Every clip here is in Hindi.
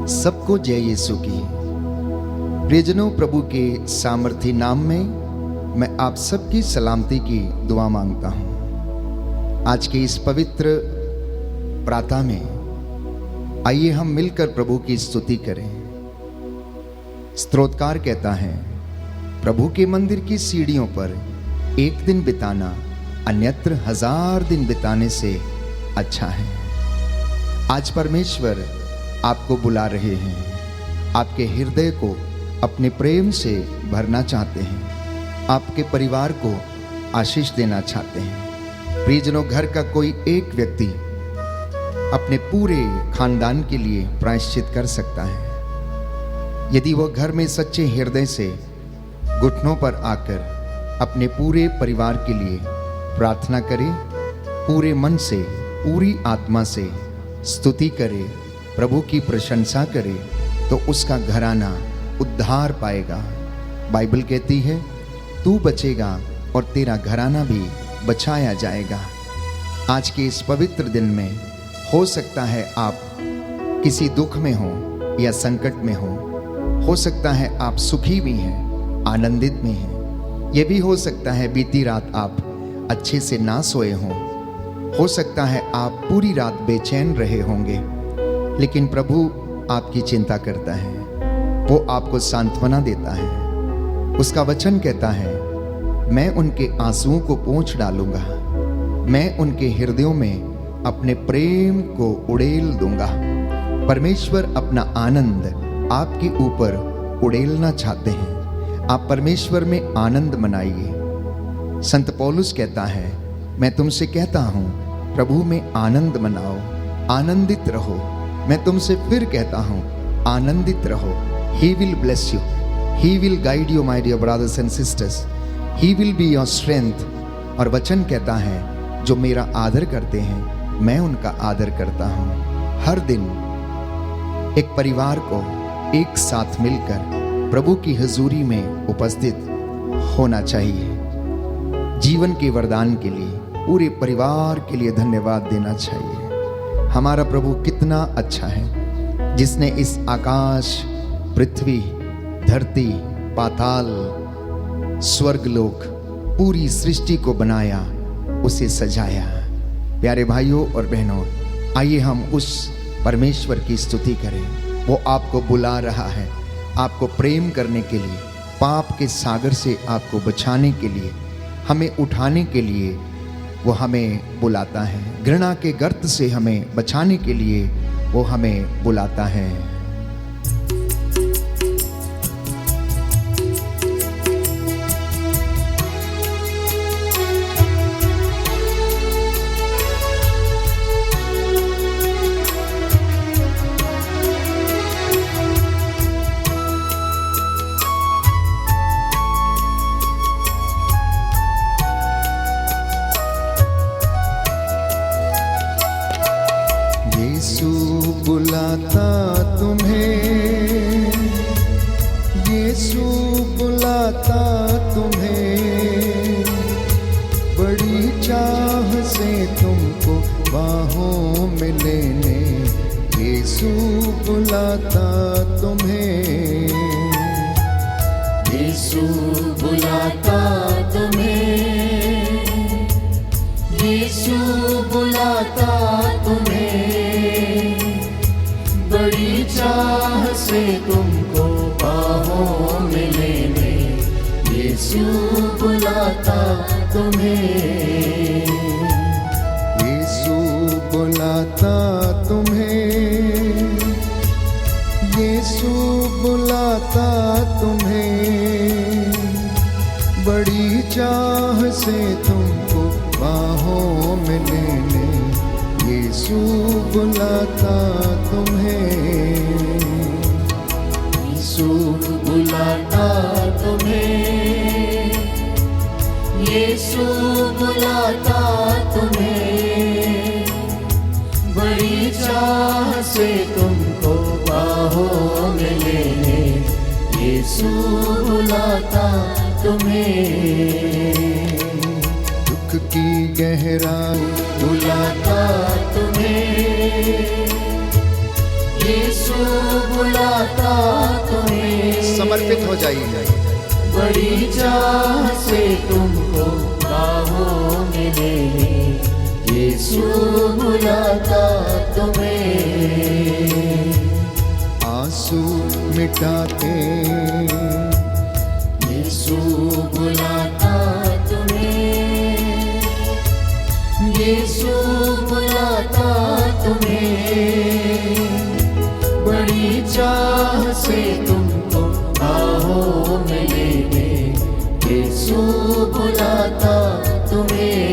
सबको जय यीशु की। प्रियजनों, प्रभु के सामर्थी नाम में मैं आप सबकी सलामती की दुआ मांगता हूं। आज के इस पवित्र प्रातः में आइए हम मिलकर प्रभु की स्तुति करें। स्तोत्रकार कहता है, प्रभु के मंदिर की सीढ़ियों पर एक दिन बिताना अन्यत्र 1000 दिन बिताने से अच्छा है। आज परमेश्वर आपको बुला रहे हैं, आपके हृदय को अपने प्रेम से भरना चाहते हैं, आपके परिवार को आशीष देना चाहते हैं। प्रियजनों, घर का कोई एक व्यक्ति अपने पूरे खानदान के लिए प्रायश्चित कर सकता है। यदि वह घर में सच्चे हृदय से घुटनों पर आकर अपने पूरे परिवार के लिए प्रार्थना करे, पूरे मन से, पूरी आत्मा से स्तुति करे, प्रभु की प्रशंसा करे, तो उसका घराना उद्धार पाएगा। बाइबल कहती है, तू बचेगा और तेरा घराना भी बचाया जाएगा। आज के इस पवित्र दिन में हो सकता है आप किसी दुख में हो या संकट में हो सकता है आप सुखी भी हैं, आनंदित में हैं। यह भी हो सकता है बीती रात आप अच्छे से ना सोए हों, हो सकता है आप पूरी रात बेचैन रहे होंगे, लेकिन प्रभु आपकी चिंता करता है, वो आपको सांत्वना देता है। उसका वचन कहता है, मैं उनके आंसुओं को पोंछ डालूंगा, मैं उनके हृदयों में अपने प्रेम को उड़ेल दूंगा। परमेश्वर अपना आनंद आपके ऊपर उड़ेलना चाहते हैं। आप परमेश्वर में आनंद मनाइए। संत पौलुस कहता है, मैं तुमसे कहता हूं, प्रभु में आनंद मनाओ, आनंदित रहो। मैं तुमसे फिर कहता हूं, आनंदित रहो। He will bless you. He will guide you, my dear brothers and sisters. He will be your strength. और वचन कहता है, जो मेरा आदर करते हैं, मैं उनका आदर करता हूं। हर दिन एक परिवार को एक साथ मिलकर प्रभु की हुजूरी में उपस्थित होना चाहिए। जीवन के वरदान के लिए, पूरे परिवार के लिए धन्यवाद देना चाहिए। हमारा प्रभु कितना अच्छा है, जिसने इस आकाश, पृथ्वी, धरती, पाताल, स्वर्गलोक, पूरी सृष्टि को बनाया, उसे सजाया। प्यारे भाइयों और बहनों, आइए हम उस परमेश्वर की स्तुति करें। वो आपको बुला रहा है, आपको प्रेम करने के लिए, पाप के सागर से आपको बचाने के लिए, हमें उठाने के लिए वो हमें बुलाता है। घृणा के गर्त से हमें बचाने के लिए वो हमें बुलाता है। यीशु बुलाता तुम्हें, यीशु बुलाता तुम्हें, बड़ी चाह से तुमको बाहों में लेने। यीशु बुलाता तुम्हें, यीशु बुलाता तुम्हें, यीशु बुलाता तुम्हें, बड़ी चाह से तुमको बाहों में लेने। यीशु बुलाता तुम्हें, यीशु बुलाता तुम्हें, यीशु बुलाता तुम्हें, बड़ी चाह से तुमको बाहों में लेने। यीशु बुलाता तुम्हें, यीशु बुलाता तुम्हें, यीशु बुलाता तुम्हें, बड़ी चाह से तुमको बाहों में लेने। यीशु बुलाता तुम्हें, दुख की गहराई बुलाता तुम्हें, यीशु यीशु बुलाता तुम्हें। समर्पित हो जाइए। बड़ी चाह से तुमको बाहों में लेने यीशु बुलाता तुम्हें। आंसू मिटाते यीशु बुलाता तुम्हें। यीशु बुलाता तुम्हें। बड़ी चाह से तुमको बाहों में लेने यीशु बुलाता तुम्हें।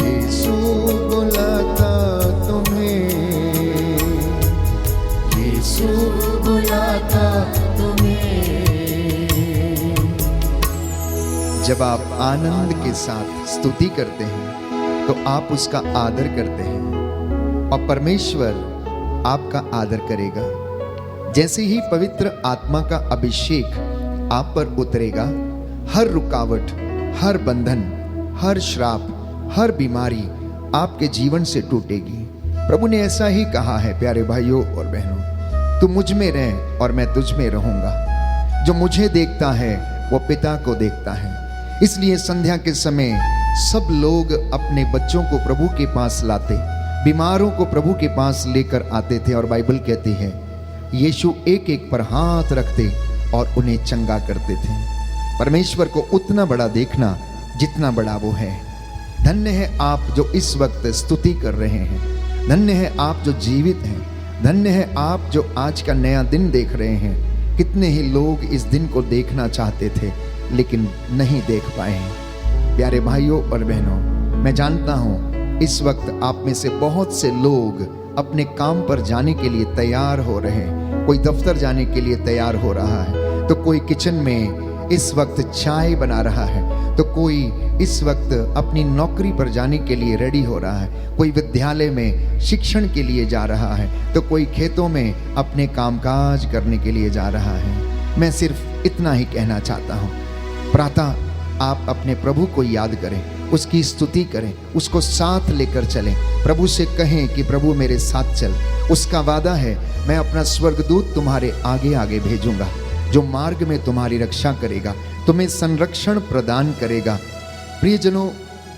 यीशु बुलाता तुम्हें। यीशु बुलाता तुम्हें। जब आप आनंद के साथ स्तुति करते हैं तो आप उसका आदर करते हैं और परमेश्वर आपका आदर करेगा। जैसे ही पवित्र आत्मा का अभिषेक आप पर उतरेगा, हर रुकावट, हर बंधन, हर श्राप, हर बीमारी आपके जीवन से टूटेगी। प्रभु ने ऐसा ही कहा है, प्यारे भाइयों और बहनों, तू मुझ में रह और मैं तुझ में रहूंगा। जो मुझे देखता है वो पिता को देखता है। इसलिए संध्या के समय सब लोग अपने बच्चों को प्रभु के पास लाते, बीमारों को प्रभु के पास लेकर आते थे और बाइबल कहती है यीशु एक एक पर हाथ रखते और उन्हें चंगा करते थे। परमेश्वर को उतना बड़ा देखना जितना बड़ा वो है। धन्य है आप जो इस वक्त स्तुति कर रहे हैं। धन्य है आप जो जीवित हैं। धन्य है आप जो आज का नया दिन देख रहे हैं। कितने ही लोग इस दिन को देखना चाहते थे लेकिन नहीं देख पाए। प्यारे भाइयों और बहनों, मैं जानता हूं इस वक्त आप में से बहुत से लोग अपने काम पर जाने के लिए तैयार हो रहे हैं। कोई दफ्तर जाने के लिए तैयार हो रहा है, तो कोई किचन में इस वक्त चाय बना रहा है, तो कोई इस वक्त अपनी नौकरी पर जाने के लिए रेडी हो रहा है, कोई विद्यालय में शिक्षण के लिए जा रहा है, तो कोई खेतों में अपने कामकाज करने के लिए जा रहा है। मैं सिर्फ इतना ही कहना चाहता हूँ, प्रातः आप अपने प्रभु को याद करें, उसकी स्तुति करें, उसको साथ लेकर चलें। प्रभु से कहें कि प्रभु मेरे साथ चल। उसका वादा है, मैं अपना स्वर्गदूत तुम्हारे आगे आगे भेजूंगा, जो मार्ग में तुम्हारी रक्षा करेगा, तुम्हें संरक्षण प्रदान करेगा। प्रियजनों,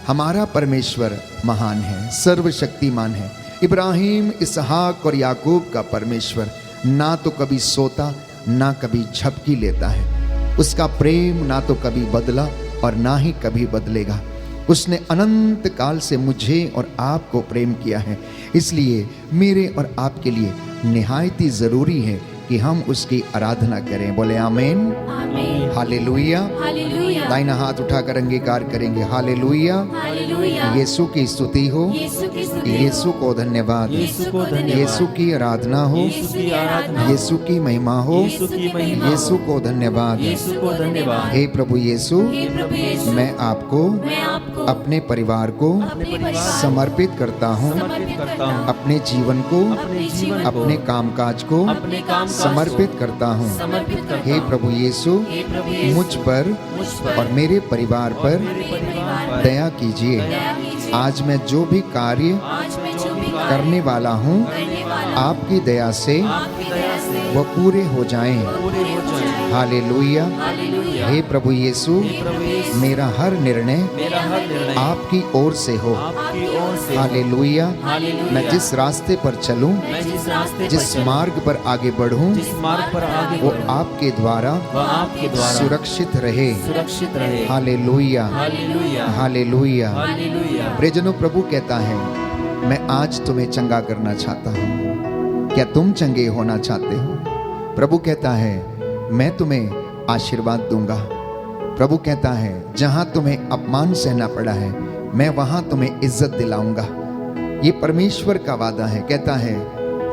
हमारा परमेश्वर महान है, सर्वशक्तिमान है। इब्राहिम, इसहाक और याकूब का परमेश्वर ना तो कभी सोता ना कभी झपकी लेता है। उसका प्रेम ना तो कभी बदला और ना ही कभी बदलेगा। उसने अनंत काल से मुझे और आपको प्रेम किया है। इसलिए मेरे और आपके लिए निहायत ही जरूरी है कि हम उसकी आराधना करें। बोले आमीन, आमीन, हालेलुया। हालेलुया, दाहिना हाथ उठाकर अंगीकार करेंगे, हालेलुया। हालेलुया। यीशु की स्तुति हो, यीशु की स्तुति यीशु को धन्यवाद, यीशु को धन्यवाद। यीशु की आराधना हो, यीशु की आराधना। यीशु की महिमा हो, यीशु की महिमा। यीशु को धन्यवाद। यीशु को धन्यवाद। हे प्रभु यीशु, हे प्रभु यीशु, मैं आपको मैं आपको अपने परिवार को अपने परिवार समर्पित करता हूँ। समर्पित करता हूँ। अपने जीवन को, अपने जीवन को, अपने कामकाज को अपने कामकाज को समर्पित करता हूँ। समर्पित करता हे हूँ। प्रभु यीशु, हे प्रभु यीशु, मुझ पर मुझ पर और मेरे परिवार पर मेरे परिवार पर दया कीजिए। दया कीजिए। आज मैं जो भी कार्य आज मैं जो भी करने वाला हूँ, करने वाला आपकी दया से आपकी दया से वह पूरे हो जाएं। पूरे हो जाए। हालेलुया। हालेलुया। हे प्रभु यीशु, हे प्रभु यीशु, मेरा हर निर्णय मेरा हर निर्णय आपकी ओर से हो। आपकी ओर से हो। हालेलुया। हालेलुया। मैं जिस रास्ते पर चलूं, मैं जिस रास्ते पर जिस चलूं, मार्ग पर आगे बढ़ूं, जिस मार्ग पर आगे वो बढ़ूं, आपके द्वारा वह आपके द्वारा सुरक्षित रहे। सुरक्षित रहे। Hallelujah, hallelujah. हालेलुया। हालेलुया। प्रियजनों, प्रभु कहता है, मैं आज तुम्हें चंगा करना चाहता हूँ। क्या तुम चंगे होना चाहते हो? प्रभु कहता है, मैं तुम्हें आशीर्वाद दूंगा। प्रभु कहता है, जहां तुम्हें अपमान सहना पड़ा है, मैं वहां तुम्हें इज्जत दिलाऊंगा। ये परमेश्वर का वादा है। कहता है,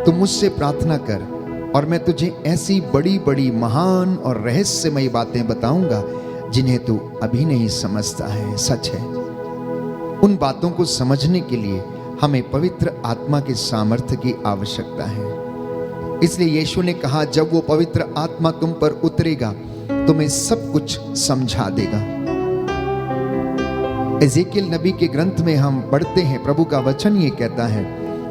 तू मुझसे प्रार्थना कर और मैं तुझे ऐसी बड़ी बड़ी महान और रहस्यमयी बातें बताऊंगा जिन्हें तू अभी नहीं समझता है। सच है, उन बातों को समझने के लिए हमें पवित्र आत्मा के सामर्थ्य की आवश्यकता है। इसलिए यीशु ने कहा, जब वो पवित्र आत्मा तुम पर उतरेगा तुम्हें सब कुछ समझा देगा। एजेकियल नबी के ग्रंथ में हम पढ़ते हैं, प्रभु का वचन ये कहता है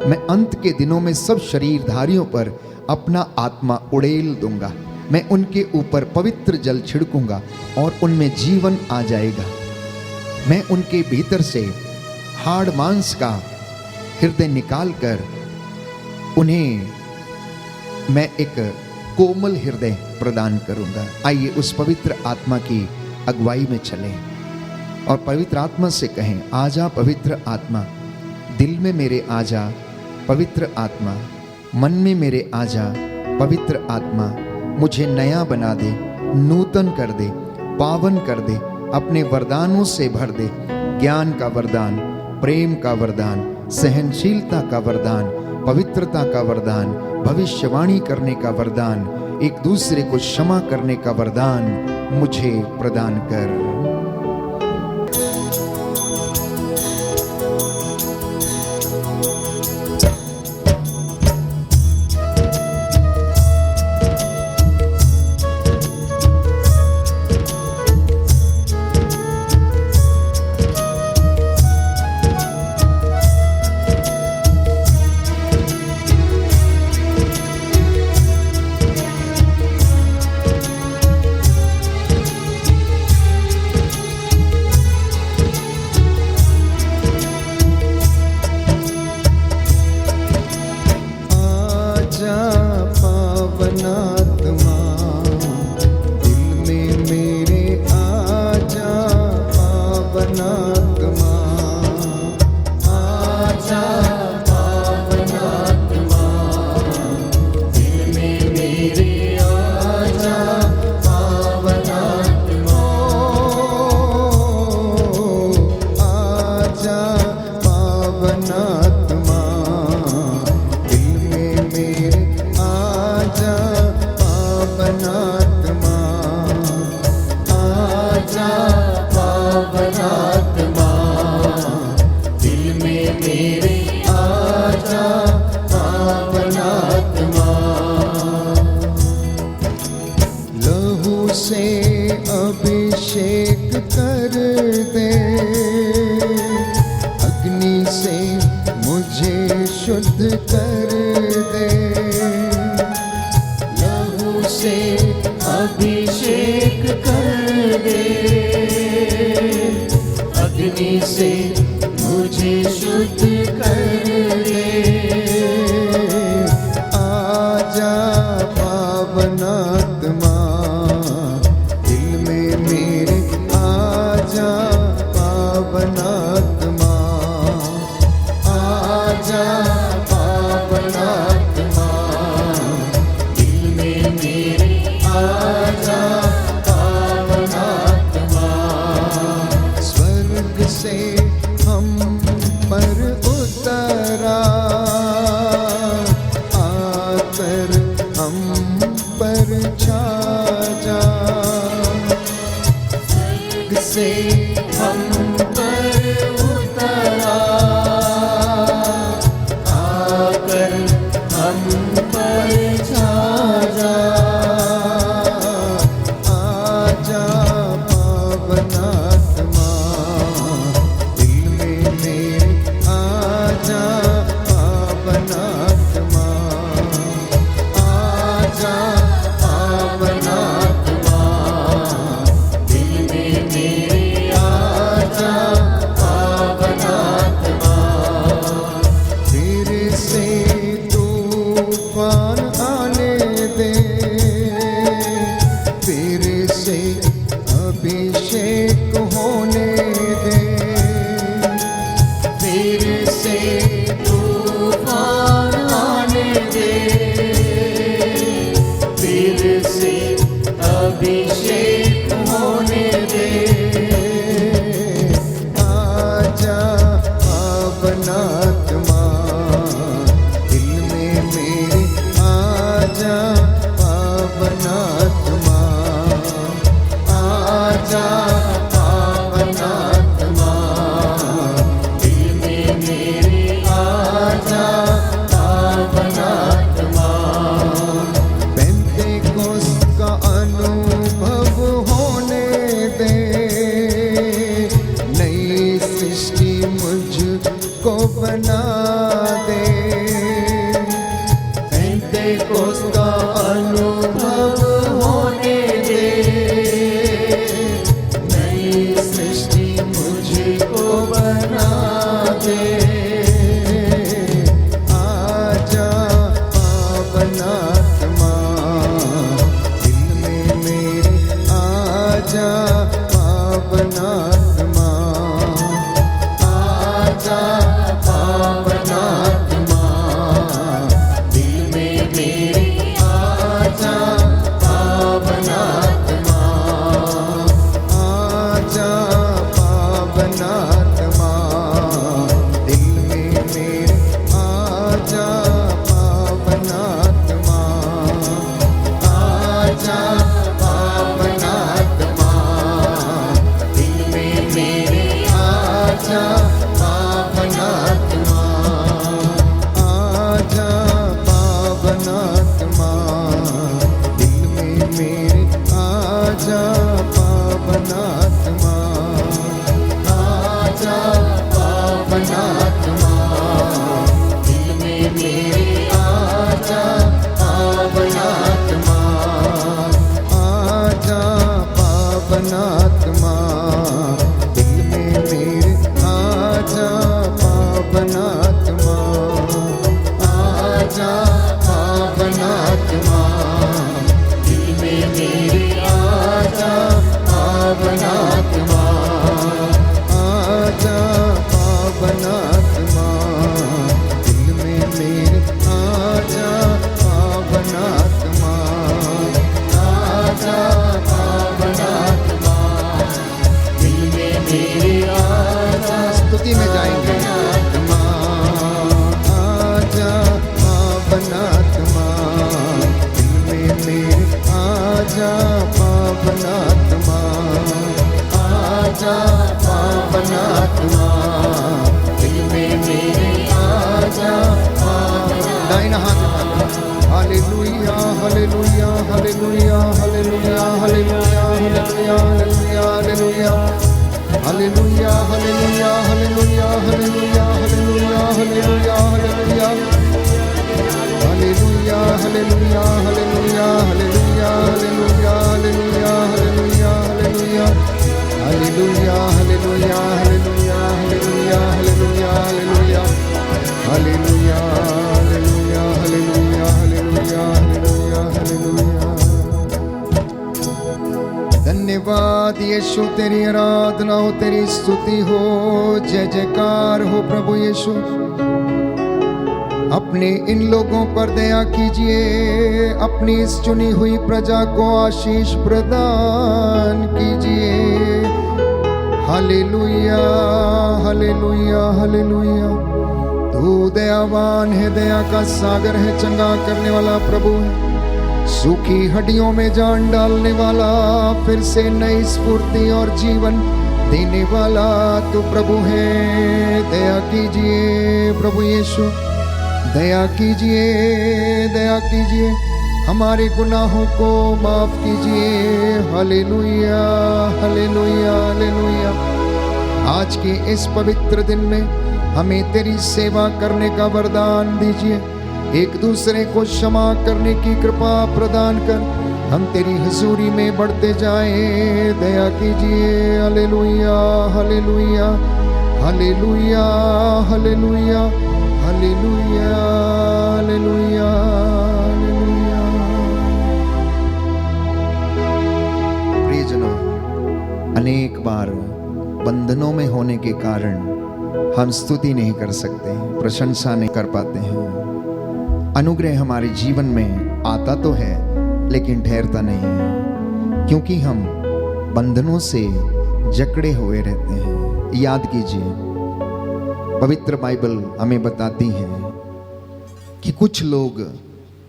मैं अंत के दिनों में सब शरीरधारियों पर अपना आत्मा उड़ेल दूंगा। मैं उनके ऊपर पवित्र जल छिड़कूंगा और उनमें जीवन आ जाएगा। मैं उनके भीतर से हाड़ मांस का हृदय निकालकर उन्हें मैं एक कोमल हृदय प्रदान करूंगा। आइए उस पवित्र आत्मा की अगुवाई में चलें और पवित्र आत्मा से कहें, आजा पवित्र आत्मा, दिल में मेरे आजा पवित्र आत्मा, मन में मेरे आजा पवित्र आत्मा, मुझे नया बना दे, नूतन कर दे, पावन कर दे, अपने वरदानों से भर दे। ज्ञान का वरदान, प्रेम का वरदान, सहनशीलता का वरदान, पवित्रता का वरदान, भविष्यवाणी करने का वरदान, एक दूसरे को क्षमा करने का वरदान मुझे प्रदान कर। अभिषेक कर दे, अग्नि से मुझे शुद्ध कर दे, लहू से अभिषेक कर दे, अग्नि से मुझे शुद्ध कर दे। आजा पावन आत्मा, दिल में मेरे आजा पावन आत्मा, आजा पावन आत्मा, दिल में मेरे आजा पावन आत्मा। स्वर्ग से हम पर उतरा, आकर हम पर छा जा, स्वर्ग से हम पर उतरा, आकर हम पर छा जा। आजा पावन आत्मा, दिल में मेरे आजा पावन आत्मा, आजा पावन आत्मा, दिल में मेरे आजा hallelujah hallelujah hallelujah hallelujah hallelujah hallelujah. धन्यवाद यीशु, तेरी आराधना हो, तेरी स्तुति हो, जय जयकार हो प्रभु यीशु। अपने इन लोगों पर दया कीजिए, अपनी इस चुनी हुई प्रजा को आशीष प्रदान कीजिए। Hallelujah hallelujah hallelujah. तू दयावान है, दया का सागर है, चंगा करने वाला प्रभु है, सूखी हड्डियों में जान डालने वाला, फिर से नई स्फूर्ति और जीवन देने वाला तू प्रभु है। दया कीजिए प्रभु यीशु, दया कीजिए, दया कीजिए, हमारे गुनाहों को माफ कीजिए। Hallelujah hallelujah hallelujah. आज के इस पवित्र दिन में हमें तेरी सेवा करने का वरदान दीजिए, एक दूसरे को क्षमा करने की कृपा प्रदान कर हम तेरी हुजूरी में बढ़ते जाएं। दया कीजिए। Hallelujah hallelujah hallelujah hallelujah hallelujah hallelujah hallelujah. प्रियजनों, अनेक बार बंधनों में होने के कारण हम स्तुति नहीं कर सकते हैं, प्रशंसा नहीं कर पाते हैं। अनुग्रह हमारे जीवन में आता तो है लेकिन ठहरता नहीं है, क्योंकि हम बंधनों से जकड़े हुए रहते हैं। याद कीजिए, पवित्र बाइबल हमें बताती है कि कुछ लोग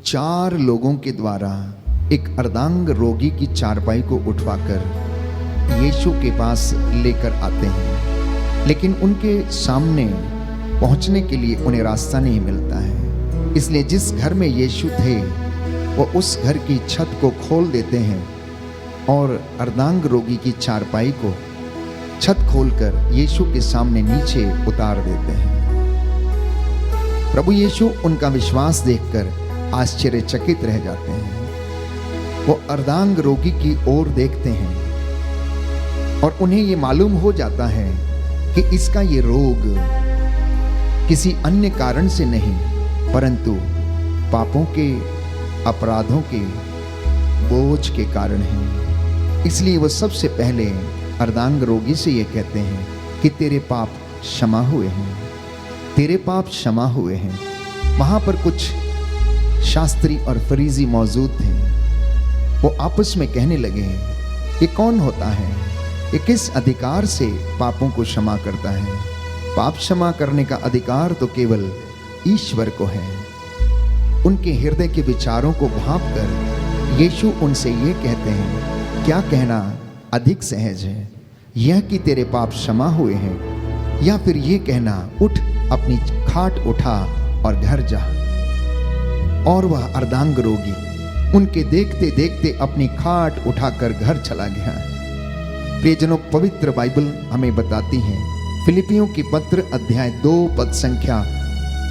4 लोगों के द्वारा एक अर्धांग रोगी की चारपाई को उठवाकर यीशु के पास लेकर आते हैं, लेकिन उनके सामने पहुंचने के लिए उन्हें रास्ता नहीं मिलता है। इसलिए जिस घर में यीशु थे वो उस घर की छत को खोल देते हैं और अर्धांग रोगी की चारपाई को छत खोलकर यीशु के सामने नीचे उतार देते हैं। प्रभु यीशु उनका विश्वास देखकर आश्चर्यचकित रह जाते हैं। वो अर्धांग रोगी की ओर देखते हैं और उन्हें ये मालूम हो जाता है कि इसका ये रोग किसी अन्य कारण से नहीं परंतु पापों के, अपराधों के बोझ के कारण है। इसलिए वो सबसे पहले अर्धांग रोगी से ये कहते हैं कि तेरे पाप क्षमा हुए हैं, तेरे पाप क्षमा हुए हैं। वहां पर कुछ शास्त्री और फरीसी मौजूद थे। वो आपस में कहने लगे, ये कौन होता है, ये किस अधिकार से पापों को क्षमा करता है? पाप क्षमा करने का अधिकार तो केवल ईश्वर को है। उनके हृदय के विचारों को भांपकर यीशु उनसे ये कहते हैं, क्या कहना अधिक सहज है, यह कि तेरे पाप क्षमा हुए हैं, या फिर ये कहना उठ अपनी खाट उठा और घर जा? और वह अर्धांग रोगी उनके देखते देखते अपनी खाट उठाकर घर चला गया। प्रियजनों, पवित्र बाइबल हमें बताती है, फिलिपियों की पत्र अध्याय 2 पद संख्या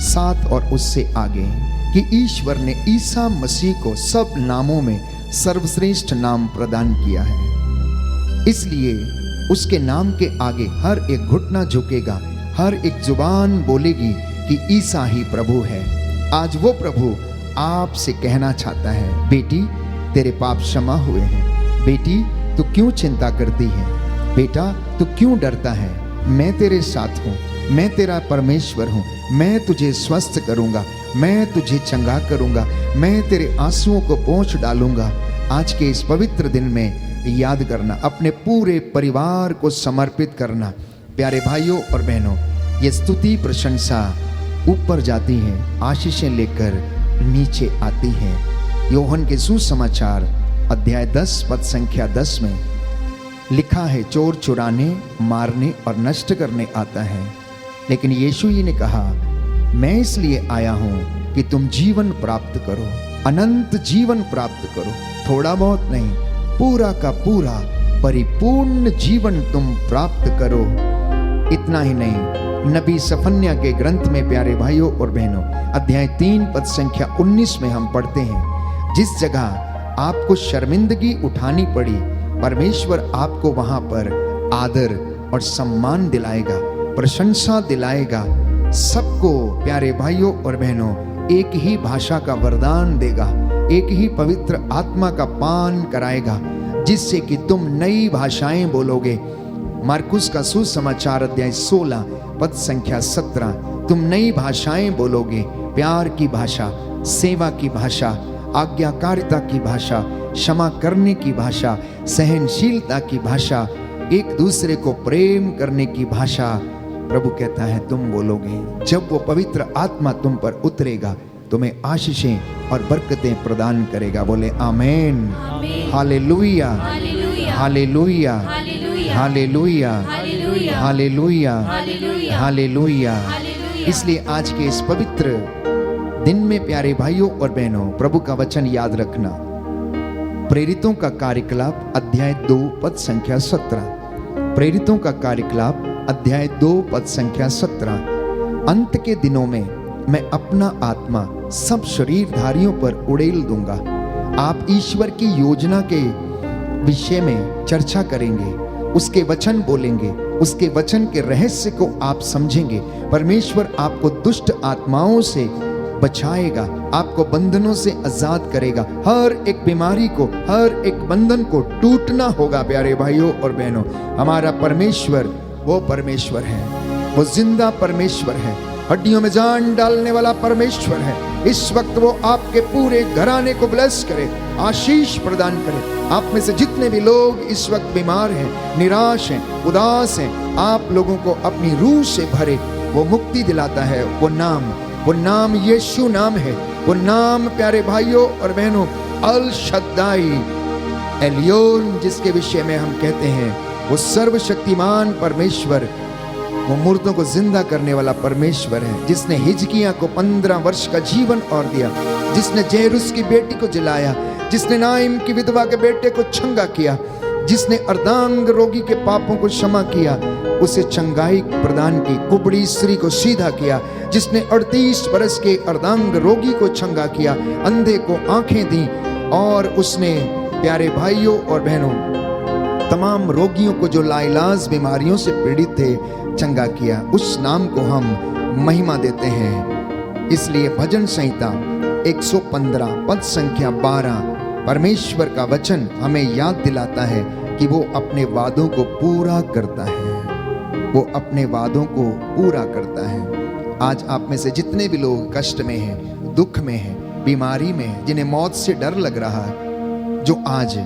7 और उससे आगे, कि ईश्वर ने ईसा मसीह को सब नामों में सर्वश्रेष्ठ नाम प्रदान किया है। इसलिए उसके नाम के आगे हर एक घुटना झुकेगा, हर एक जुबान बोलेगी कि ईसा ही प्रभु है। आज वो प्रभु आपसे कहना चाहता है, बेटी तेरे पाप क्षमा हुए हैं। बेटी तू क्यों चिंता करती है? बेटा तू क्यों डरता है? मैं तेरे साथ हूँ, मैं तेरा परमेश्वर हूँ, मैं तुझे स्वस्थ करूँगा, मैं तुझे चंगा करूँगा, मैं तेरे आंसुओं को पोंछ डालूंगा। आज के इस पवित्र दिन में याद करना, अपने पूरे परिवार को समर्पित करना। प्यारे भाइयों और बहनों, ये स्तुति प्रशंसा ऊपर जाती है, आशीषें लेकर नीचे आती है। योहन के सुसमाचार अध्याय 10 पद संख्या 10 में लिखा है, चोर चुराने, मारने और नष्ट करने आता है, लेकिन यीशु जी ने कहा, मैं इसलिए आया हूं कि तुम जीवन प्राप्त करो, अनंत जीवन प्राप्त करो। थोड़ा बहुत नहीं, पूरा का पूरा परिपूर्ण जीवन तुम प्राप्त करो। इतना ही नहीं, नबी सफन्या के ग्रंथ में प्यारे भाइयों और बहनों अध्याय 3 पद संख्या 19 में हम पढ़ते हैं, जिस जगह आपको शर्मिंदगी उठानी पड़ी, परमेश्वर आपको वहां पर आदर और सम्मान दिलाएगा, प्रशंसा दिलाएगा, सबको प्यारे भाइयों और बहनों एक ही भाषा का वरदान देगा, एक ही पवित्र आत्मा का पान कराएगा, जिससे कि तुम नई भाषाएं बोलोगे। मार्कुस का सुसमाचार अध्याय 16 पद संख्या 17, तुम नई भाषाएं बोलोगे, प्यार की भाषा, सेवा की भाषा, आज्ञाकारिता की भाषा, क्षमा करने की भाषा, सहनशीलता की भाषा, एक दूसरे को प्रेम करने की भाषा। प्रभु कहता है तुम बोलोगे। जब वो पवित्र आत्मा तुम पर उतरेगा, तुम्हें आशीषें और बरकतें प्रदान करेगा। बोले amen, hallelujah, hallelujah, hallelujah, hallelujah, hallelujah. इसलिए आज के इस पवित्र दिन में प्यारे भाइयों और बहनों, प्रभु का वचन याद रखना। प्रेरितों का कार्यकलाप अध्याय 2 पद संख्या 17। प्रेरितों का कार्यकलाप अध्याय 2 पद संख्या 17। अंत के दिनों में मैं अपना आत्मा सब शरीरधारियों पर उड़ेल दूंगा। आप ईश्वर की योजना के विषय में चर्चा करेंगे, उसके वचन बोलेंगे, उसके वचन के रहस्य को आप समझेंगे। परमेश्वर आपको दुष्ट आत्माओं से बचाएगा, आपको बंधनों से आजाद करेगा। हर एक बीमारी को, हर एक बंधन को टूटना होगा। प्यारे भाइयों और बहनों, हमारा परमेश्वर वो परमेश्वर है, वो जिंदा परमेश्वर है, हड्डियों में जान डालने वाला परमेश्वर है। इस वक्त वो आपके पूरे घराने को ब्लेस करे, आशीष प्रदान करे। आप में से जितने भी लोग इस वक्त बीमार हैं, निराश हैं, उदास हैं, आप लोगों को अपनी रूह से भरे। वो मुक्ति दिलाता है। वो नाम यीशु नाम है। वो नाम प्यारे भाइयों और बहनों अल शद्दाई, एलियोन, जिसके विषय में हम कहते हैं वो सर्वशक्तिमान परमेश्वर, वो मुर्दों को जिंदा करने वाला परमेश्वर है, जिसने हिजकिय्याह को 15 वर्ष का जीवन और दिया, जिसने जेरुस की बेटी को जिलाया, जिसने नाइम की विधवा के बेटे को छंगा किया, जिसने अर्धांग रोगी के पापों को क्षमा किया, उसे चंगाई प्रदान की, कुबड़ी स्त्री को सीधा किया, जिसने 38 बरस के अर्धांग रोगी को छंगा किया, अंधे को आंखें दी, और उसने प्यारे भाइयों और बहनों तमाम रोगियों को जो लाइलाज बीमारियों से पीड़ित थे चंगा किया। उस नाम को हम महिमा देते हैं। इसलिए भजन संहिता 115 पद संख्या 12 परमेश्वर का वचन हमें याद दिलाता है कि वो अपने वादों को पूरा करता है। वो अपने वादों को पूरा करता है। आज आप में से जितने भी लोग कष्ट में हैं, दुख में हैं, बीमारी में हैं, जिन्हें मौत से डर लग रहा है, जो आज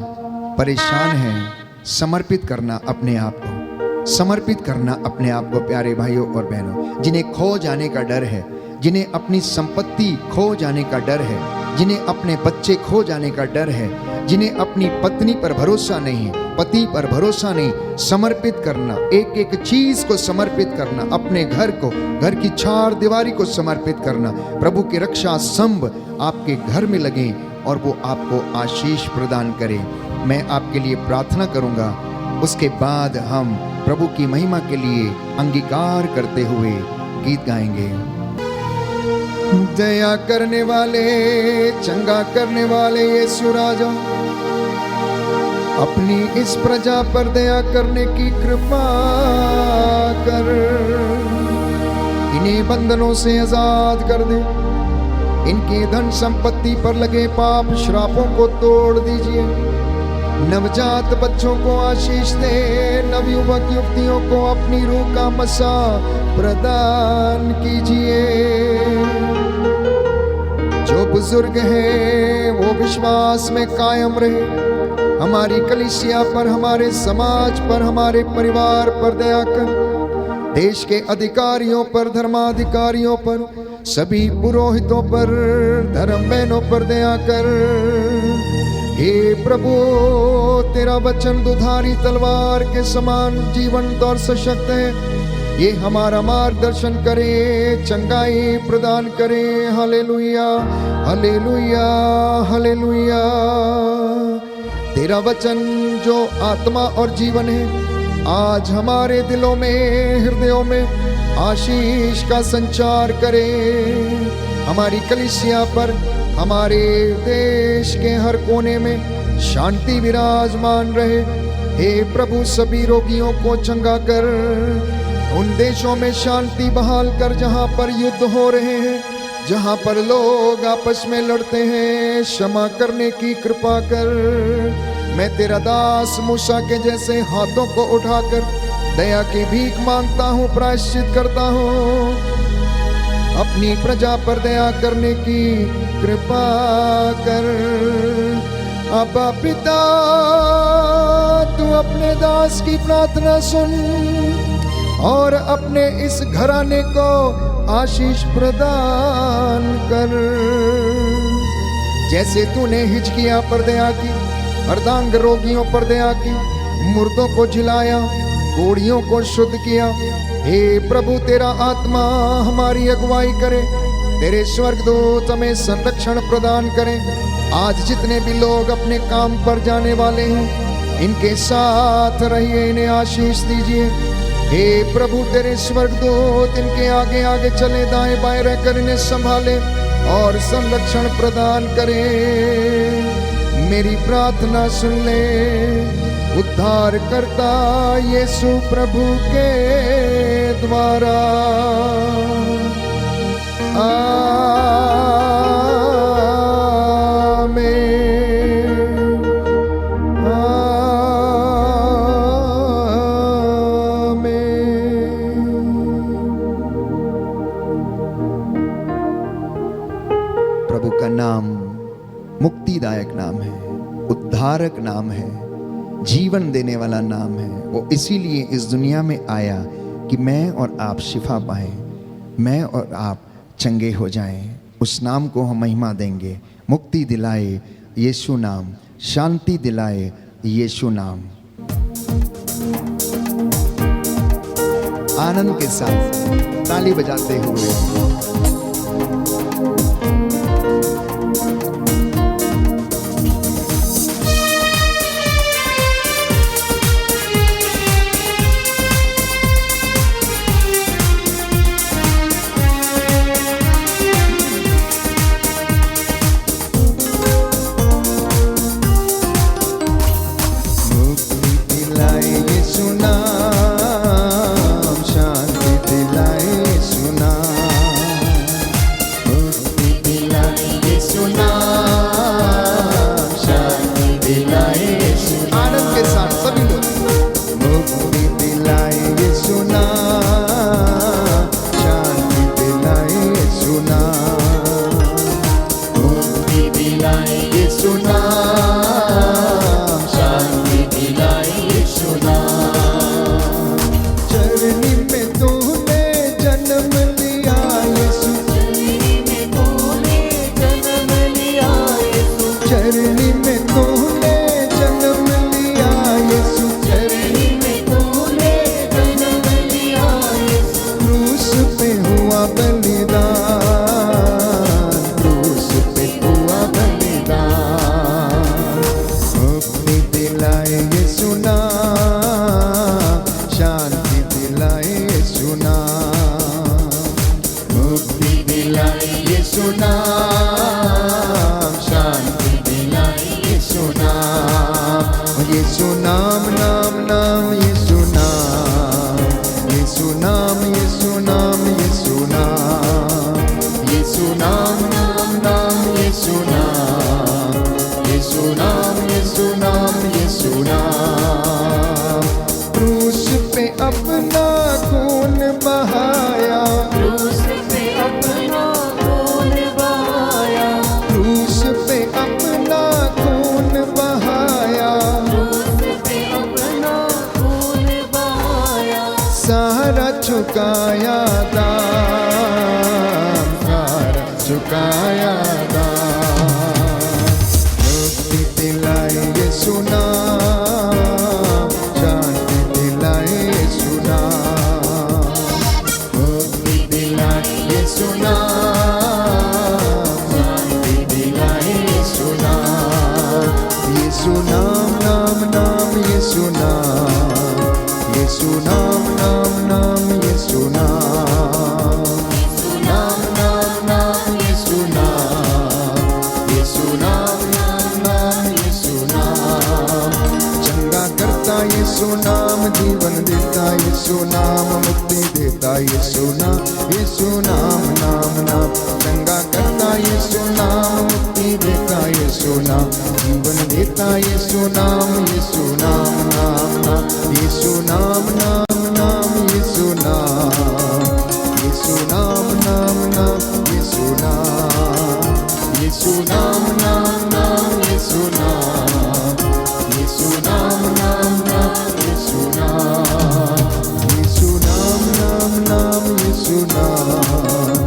परेशान हैं, समर्पित करना अपने आप को, समर्पित करना अपने आप को प्यारे भाइयों और बहनों। जिन्हें खो जाने का डर है, जिन्हें अपनी संपत्ति खो जाने का डर है, जिन्हें अपने बच्चे खो जाने का डर है, जिन्हें अपनी पत्नी पर भरोसा नहीं है, पति पर भरोसा नहीं, समर्पित करना, एक एक चीज को समर्पित करना, अपने घर को, घर की 4 दीवारी को समर्पित करना। प्रभु के रक्षा स्तंभ आपके घर में लगे और वो आपको आशीष प्रदान करे। मैं आपके लिए प्रार्थना करूंगा, उसके बाद हम प्रभु की महिमा के लिए अंगीकार करते हुए गीत गाएंगे। दया करने वाले, चंगा करने वाले यीशु राजा, अपनी इस प्रजा पर दया करने की कृपा कर, इन्हें बंधनों से आजाद कर दे, इनकी धन संपत्ति पर लगे पाप श्रापों को तोड़ दीजिए, नवजात बच्चों को आशीष दे, नवयुवक युवतियों को अपनी रूह का मसा प्रदान कीजिए। जो बुजुर्ग हैं वो विश्वास में कायम रहे। हमारी कलीसिया पर, हमारे समाज पर, हमारे परिवार पर दया कर। देश के अधिकारियों पर, धर्माधिकारियों पर, सभी पुरोहितों पर, धर्म बहनों पर दया कर। हे प्रभु, तेरा वचन दुधारी तलवार के समान जीवंत और सशक्त है। ये हमारा मार्गदर्शन करे, चंगाई प्रदान करे। Hallelujah, hallelujah, hallelujah. तेरा वचन जो आत्मा और जीवन है, आज हमारे दिलों में, हृदयों में आशीष का संचार करे। हमारी कलीसिया पर, हमारे देश के हर कोने में शांति विराजमान रहे। हे प्रभु, सभी रोगियों को चंगा कर, उन देशों में शांति बहाल कर जहां पर युद्ध हो रहे हैं, जहां पर लोग आपस में लड़ते हैं, क्षमा करने की कृपा कर। मैं तेरा दास मूसा के जैसे हाथों को उठाकर दया की भीख मांगता हूँ, प्रायश्चित करता हूँ। अपनी प्रजा पर दया करने की कृपा कर। अब्बा पिता, तू अपने दास की प्रार्थना सुन और अपने इस घराने को आशीष प्रदान कर। जैसे तूने हिजकिय्याह पर दया की, अर्धांग रोगियों पर दया की, मुर्दों को जिलाया, कोढ़ियों को शुद्ध किया। हे प्रभु, तेरा आत्मा हमारी अगुवाई करे, तेरे स्वर्गदूत हमें संरक्षण प्रदान करें। आज जितने भी लोग अपने काम पर जाने वाले हैं, इनके साथ रहिए, इन्हें आशीष दीजिए। हे प्रभु, तेरे स्वर्गदूत इनके आगे आगे चले, दाएं बाएं रहकर इन्हें संभाले और संरक्षण प्रदान करें। मेरी प्रार्थना सुन ले, उद्धार करता यीशु प्रभु के द्वारा। प्रभु का नाम मुक्तिदायक नाम है, उद्धारक नाम है, जीवन देने वाला नाम है। वो इसीलिए इस दुनिया में आया कि मैं और आप शिफा पाएं, मैं और आप चंगे हो जाएं। उस नाम को हम महिमा देंगे। मुक्ति दिलाए यीशु नाम, शांति दिलाए यीशु नाम। आनंद के साथ ताली बजाते हुए चुकाया दाम, सारा चुकाया दाम। मुक्ति दिलाए यीशु नाम, शांति दिलाए यीशु नाम। मुक्ति दिलाए यीशु नाम, शांति दिलाए यीशु नाम। यीशु नाम नाम नाम यीशु नाम, यीशु नाम नाम नाम यीशु नाम, नाम नाम नाम यीशु नाम, यीशु नाम, यीशु नाम नाम नाम, चंगा करता यीशु नाम, मुक्ति देता यीशु नाम, जीवन देता यीशु नाम, यीशु नाम नाम नाम, यीशु नाम नाम नाम, यीशु नाम, यीशु नाम नाम नाम, यीशु नाम, यीशु नाम नाम नाम, यीशु नाम, यीशु नाम नाम नाम, यीशु नाम, यीशु नाम नाम नाम, यीशु नाम,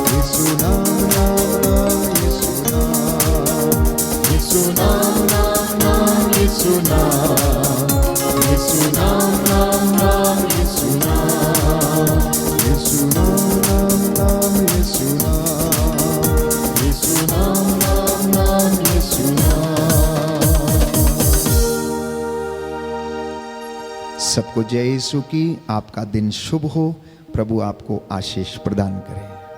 यीशु नाम नाम नाम, यीशु नाम, यीशु नाम नाम नाम, यीशु नाम, यीशु नाम नाम नाम, यीशु नाम, यीशु नाम नाम नाम, यीशु नाम, यीशु नाम नाम नाम, यीशु नाम। सबको जय यीशु की। आपका दिन शुभ हो। प्रभु आपको आशीष प्रदान करे।